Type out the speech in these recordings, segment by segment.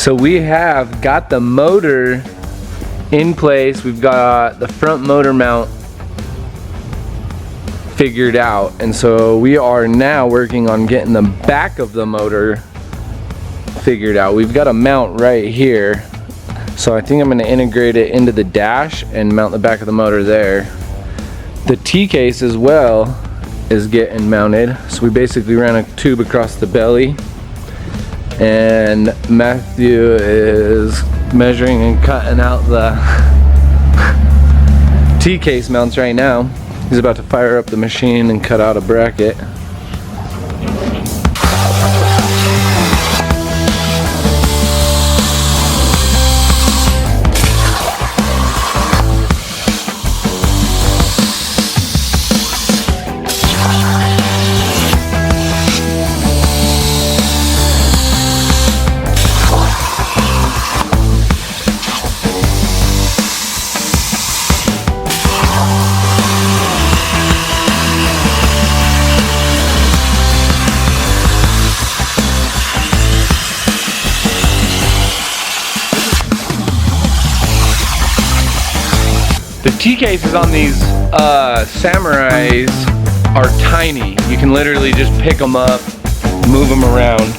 So we have got the motor in place. We've got the front motor mount figured out, and so we are now working on getting the back of the motor figured out. We've got a mount right here, so I think I'm going to integrate it into the dash and mount the back of the motor there. The T-case as well is getting mounted, so we basically ran a tube across the belly, and Matthew is measuring and cutting out the T-case mounts right now. He's about to fire up the machine and cut out a bracket. The T-cases on these Samurais are tiny. You can literally just pick them up, move them around.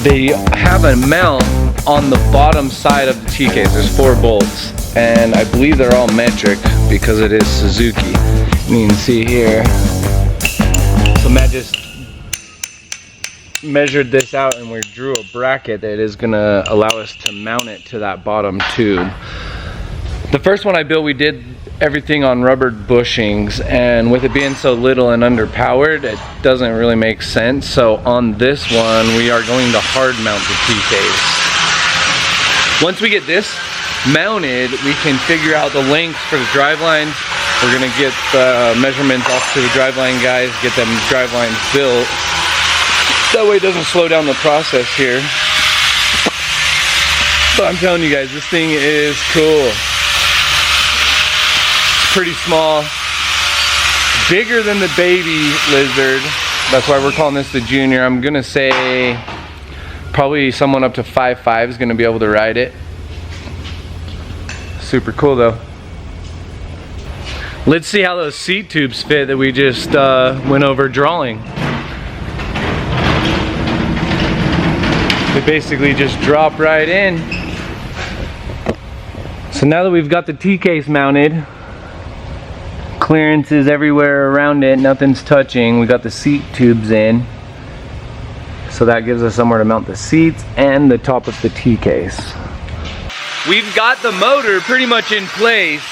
They have a mount on the bottom side of the T-case. There's 4 bolts, and I believe they're all metric because it is Suzuki. You can see here. So Matt just measured this out, and we drew a bracket that is gonna allow us to mount it to that bottom tube. The first one I built, we did everything on rubber bushings, and with it being so little and underpowered, it doesn't really make sense. So on this one, we are going to hard mount the T-case. Once we get this mounted, we can figure out the length for the drivelines. We're gonna get the measurements off to the driveline guys, get them drivelines built. That way it doesn't slow down the process here. But I'm telling you guys, this thing is cool. Pretty small, bigger than the baby lizard. That's why we're calling this the junior. I'm gonna say probably someone up to 5'5" is gonna be able to ride it. Super cool though. Let's see how those seat tubes fit that we just went over drawing. They basically just drop right in. So now that we've got the T-case mounted, clearances everywhere around it, nothing's touching. We got the seat tubes in, so that gives us somewhere to mount the seats and the top of the T-case. We've got the motor pretty much in place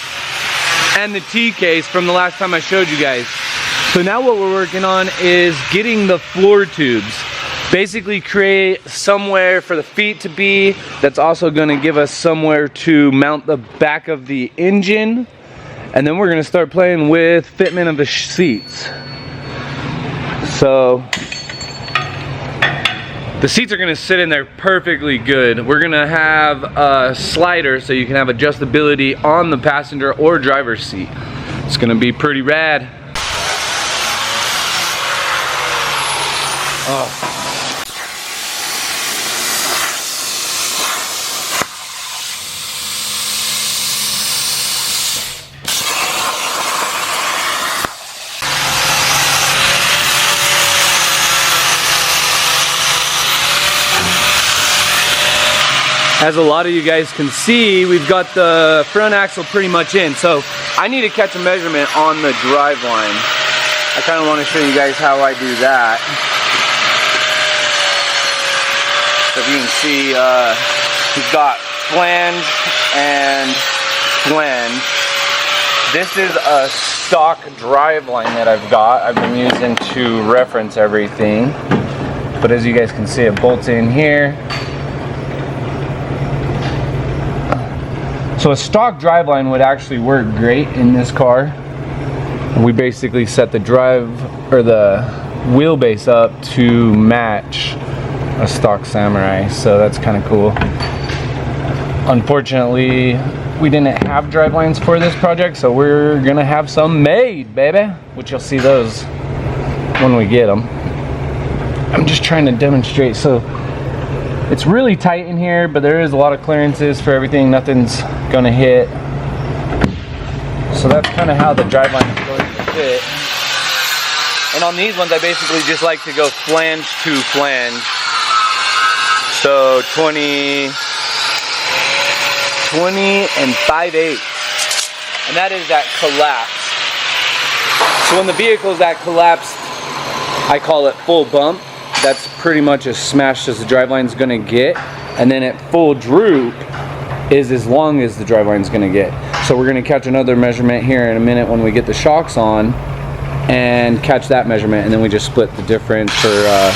and the T-case from the last time I showed you guys. So now what we're working on is getting the floor tubes. Basically create somewhere for the feet to be, that's also going to give us somewhere to mount the back of the engine. And then we're gonna start playing with fitment of the seats. So the seats are gonna sit in there perfectly good. We're gonna have a slider so you can have adjustability on the passenger or driver's seat. It's gonna be pretty rad. Oh. As a lot of you guys can see, we've got the front axle pretty much in. So I need to catch a measurement on the driveline. I kind of want to show you guys how I do that. So if you can see, we've got flange and flange. This is a stock driveline that I've got. I've been using to reference everything. But as you guys can see, it bolts in here. So a stock driveline would actually work great in this car. We basically set the wheelbase up to match a stock Samurai, so that's kind of cool. Unfortunately, we didn't have drivelines for this project, so we're gonna have some made, baby, which you'll see those when we get them. I'm just trying to demonstrate. So It's really tight in here, but there is a lot of clearances for everything. Nothing's gonna hit. So that's kind of how the driveline is going to fit. And on these ones, I basically just like to go flange to flange. So 20 and 5/8. And that is that collapse. So when the vehicle's at collapsed, I call it full bump. That's pretty much as smashed as the driveline's gonna get. And then at full droop is as long as the driveline's gonna get. So we're gonna catch another measurement here in a minute when we get the shocks on and catch that measurement, and then we just split the difference for the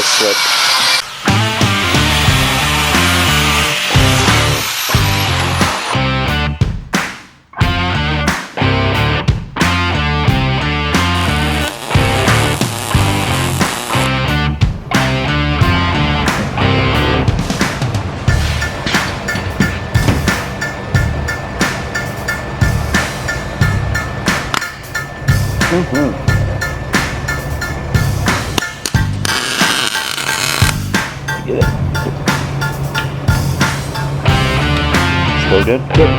slip. Get it. Still good? Good.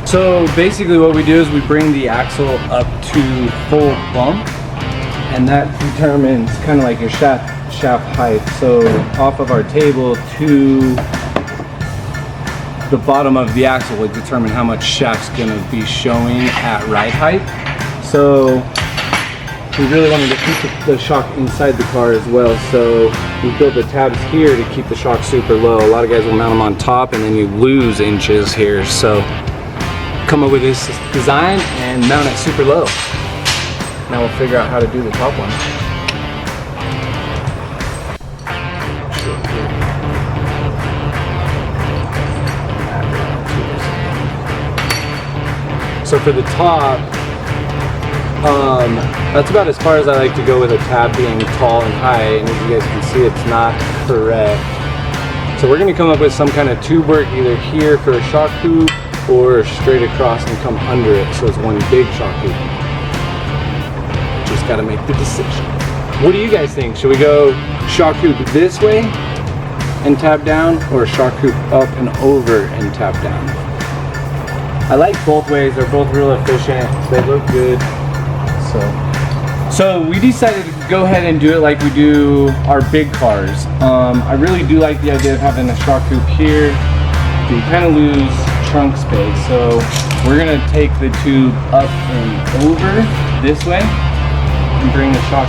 So basically what we do is we bring the axle up to full bump, and that determines kind of like your shaft height. So off of our table to the bottom of the axle would determine how much shaft's gonna be showing at ride height. So we really wanted to keep the shock inside the car as well. So we built the tabs here to keep the shock super low. A lot of guys will mount them on top and then you lose inches here. So come up with this design and mount it super low. Now we'll figure out how to do the top one. So for the top, that's about as far as I like to go with a tab being tall and high, and as you guys can see, it's not correct. So we're gonna come up with some kind of tube work either here for a shock hoop or straight across and come under it, so it's one big shock hoop. Just gotta make the decision. What do you guys think? Should we go shock hoop this way and tab down, or shock hoop up and over and tab down? I like both ways. They're both real efficient. They look good. So we decided to go ahead and do it like we do our big cars. I really do like the idea of having a shock hoop here. You kind of lose trunk space. So we're gonna take the tube up and over this way and bring the shock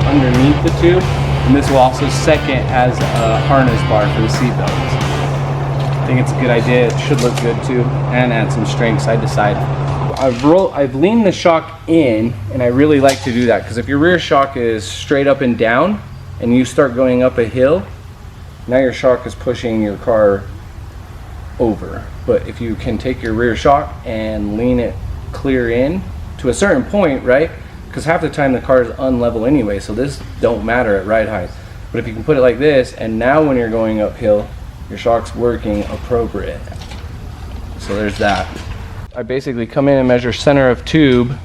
underneath the tube. And this will also second as a harness bar for the seat belts. I think it's a good idea. It should look good too, and add some strength side to side. I've leaned the shock in, and I really like to do that because if your rear shock is straight up and down and you start going up a hill, now your shock is pushing your car over. But if you can take your rear shock and lean it clear in to a certain point, right? Because half the time the car is unlevel anyway, so this don't matter at ride height. But if you can put it like this, and now when you're going uphill, your shock's working appropriate. So there's that. I basically come in and measure center of tube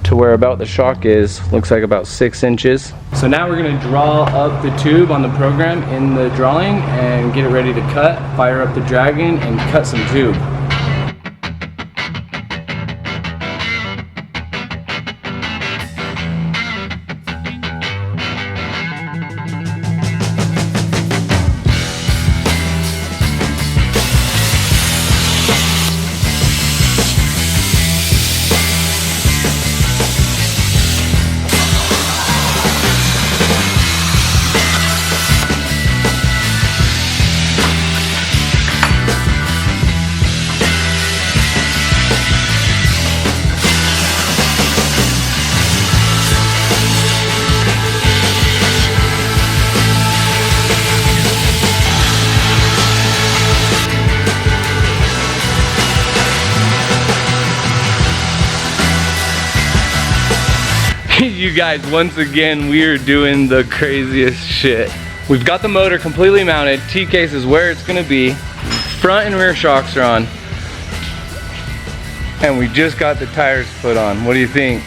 to where about the shock is. Looks like about 6 inches. So now we're gonna draw up the tube on the program in the drawing and get it ready to cut, fire up the Dragon, and cut some tube. You guys, once again, we are doing the craziest shit. We've got the motor completely mounted. T-case is where it's gonna be. Front and rear shocks are on. and we just got the tires put on. What do you think?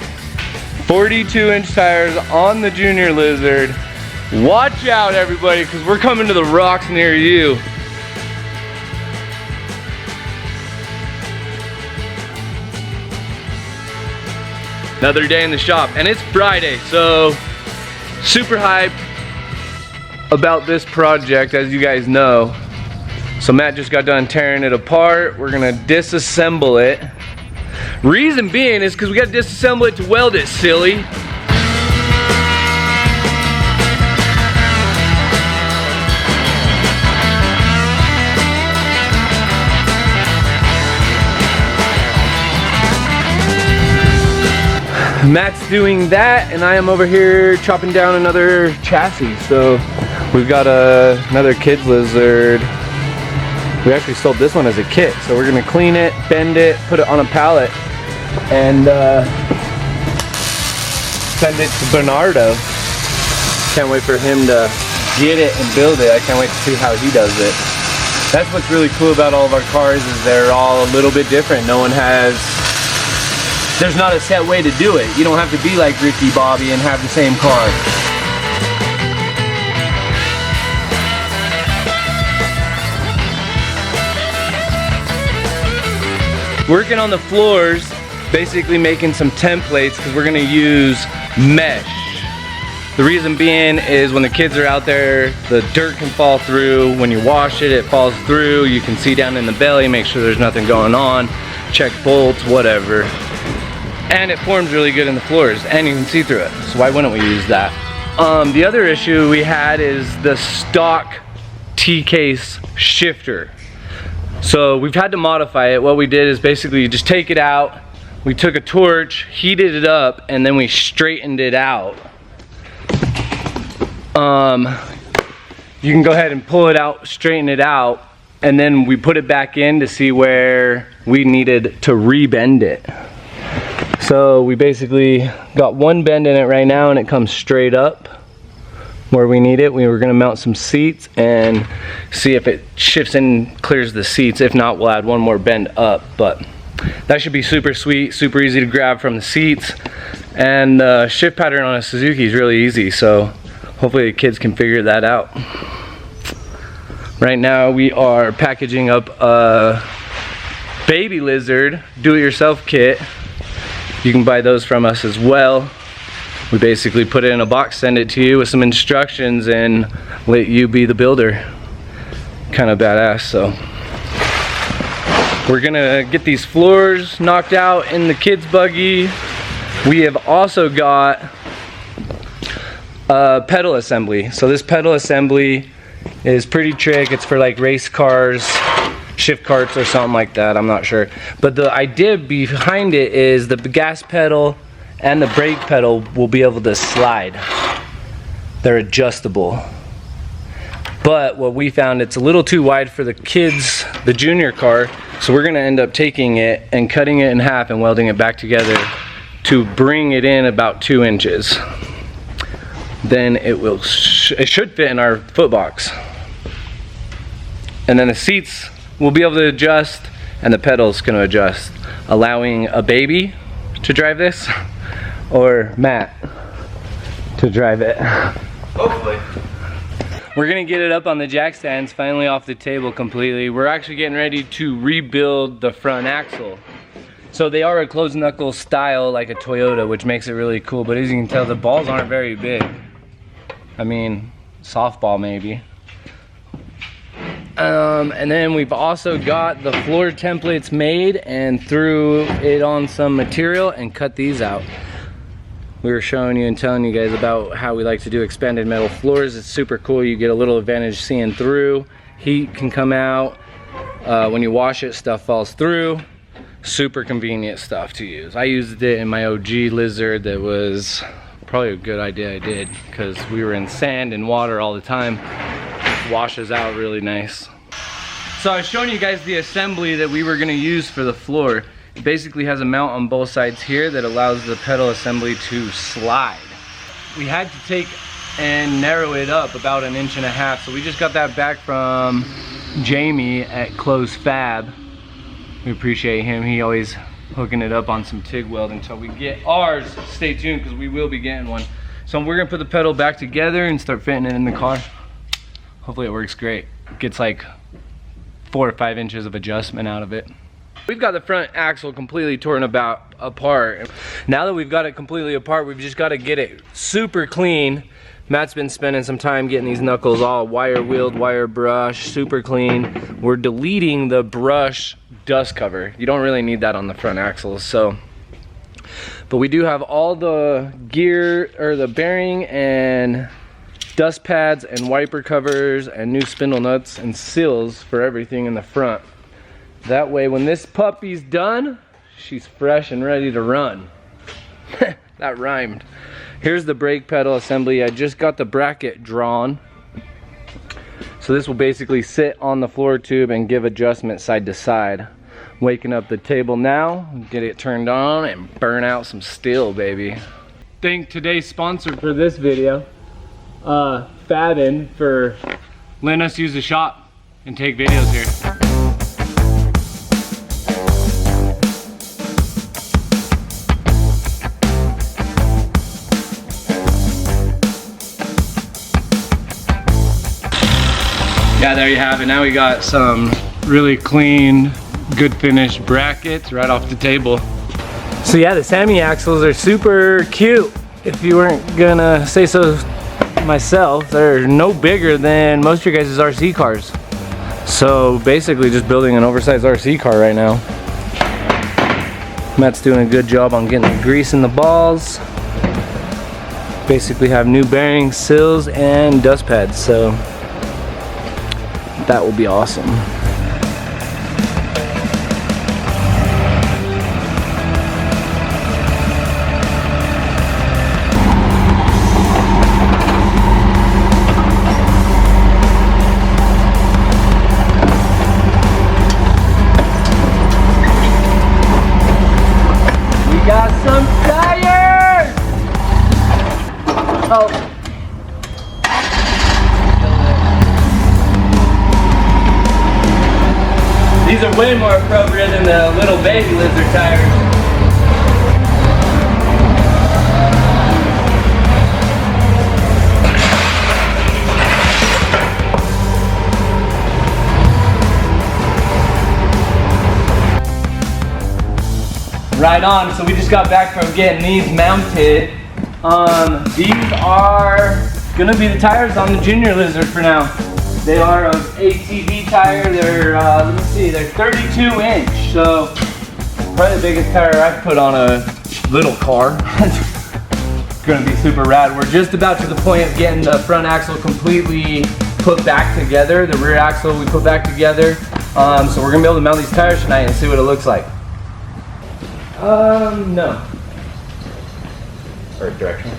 42-inch tires on the Junior Lizard. Watch out, everybody, because we're coming to the rocks near you. Another day in the shop, and it's Friday, so super hyped about this project, as you guys know. So Matt just got done tearing it apart. We're gonna disassemble it. Reason being is because we gotta disassemble it to weld it, silly. Matt's doing that, and I am over here chopping down another chassis. So we've got another Kids Lizard. We actually sold this one as a kit, so we're gonna clean it, bend it, put it on a pallet, and send it to Bernardo. Can't wait for him to get it and build it. I can't wait to see how he does it. That's what's really cool about all of our cars, is they're all a little bit different. There's not a set way to do it. You don't have to be like Ricky Bobby and have the same car. Working on the floors, basically making some templates, because we're gonna use mesh. The reason being is when the kids are out there, the dirt can fall through. When you wash it, it falls through. You can see down in the belly, make sure there's nothing going on. Check bolts, whatever. And it forms really good in the floors, and you can see through it. So why wouldn't we use that? The other issue we had is the stock T-case shifter. So we've had to modify it. What we did is basically you just take it out. We took a torch, heated it up, and then we straightened it out. You can go ahead and pull it out, straighten it out, and then we put it back in to see where we needed to rebend it. So we basically got one bend in it right now, and it comes straight up where we need it. We were gonna mount some seats and see if it shifts and clears the seats. If not, we'll add one more bend up, but that should be super sweet, super easy to grab from the seats. And the shift pattern on a Suzuki is really easy, so hopefully the kids can figure that out. Right now we are packaging up a Baby Lizard do-it-yourself kit. You can buy those from us as well. We basically put it in a box, send it to you with some instructions, and let you be the builder. Kind of badass. So we're gonna get these floors knocked out in the kids' buggy. We have also got a pedal assembly. So this pedal assembly is pretty trick. It's for like race cars, shift carts or something like that, I'm not sure. But the idea behind it is the gas pedal and the brake pedal will be able to slide. They're adjustable. But what we found, it's a little too wide for the kids, the junior car, so we're gonna end up taking it and cutting it in half and welding it back together to bring it in about 2 inches. Then it should fit in our foot box. And then the seats we'll be able to adjust, and the pedal's going to adjust, allowing a baby to drive this, or Matt to drive it. Hopefully. We're going to get it up on the jack stands, finally off the table completely. We're actually getting ready to rebuild the front axle. So they are a closed knuckle style like a Toyota, which makes it really cool, but as you can tell, the balls aren't very big. I mean, softball maybe. And then we've also got the floor templates made and threw it on some material and cut these out. We were showing you and telling you guys about how we like to do expanded metal floors. It's super cool. You get a little advantage seeing through. Heat can come out. When you wash it, stuff falls through. Super convenient stuff to use. I used it in my OG Lizard. That was probably a good idea I did, because we were in sand and water all the time. Washes out really nice. So I was showing you guys the assembly that we were going to use for the floor. It basically has a mount on both sides here that allows the pedal assembly to slide. We had to take and narrow it up about 1.5 inches, so we just got that back from Jamie at Close Fab. We appreciate him. He always hooking it up on some TIG weld until we get ours. Stay tuned, because we will be getting one. So we're gonna put the pedal back together and start fitting it in the car. Hopefully it works great. It gets like 4 or 5 inches of adjustment out of it. We've got the front axle completely torn apart. Now that we've got it completely apart, we've just got to get it super clean. Matt's been spending some time getting these knuckles all wire wheeled, wire brushed, super clean. We're deleting the brush dust cover. You don't really need that on the front axles, so. But we do have all the gear, or the bearing and dust pads and wiper covers and new spindle nuts and seals for everything in the front. That way when this puppy's done, she's fresh and ready to run. That rhymed. Here's the brake pedal assembly. I just got the bracket drawn. So this will basically sit on the floor tube and give adjustment side to side. Waking up the table now, get it turned on and burn out some steel, baby. Thank today's sponsor for this video, FABN, for letting us use the shop and take videos here. Yeah, there you have it. Now we got some really clean, good finished brackets right off the table. So yeah, the Sammy axles are super cute. If you weren't gonna say so myself, they're no bigger than most of your guys' RC cars. So basically just building an oversized RC car right now. Matt's doing a good job on getting the grease in the balls. Basically have new bearings, seals, and dust pads, so that will be awesome. We got some tires! Oh. These are way more appropriate than the little baby lizard tires. Right on, so we just got back from getting these mounted. These are gonna be the tires on the Junior Lizard for now. They are an ATV tire. They're, let me see, they're 32 inch. So probably the biggest tire I've put on a little car. It's gonna be super rad. We're just about to the point of getting the front axle completely put back together. The rear axle we put back together. So we're gonna be able to mount these tires tonight and see what it looks like. No. Or direction.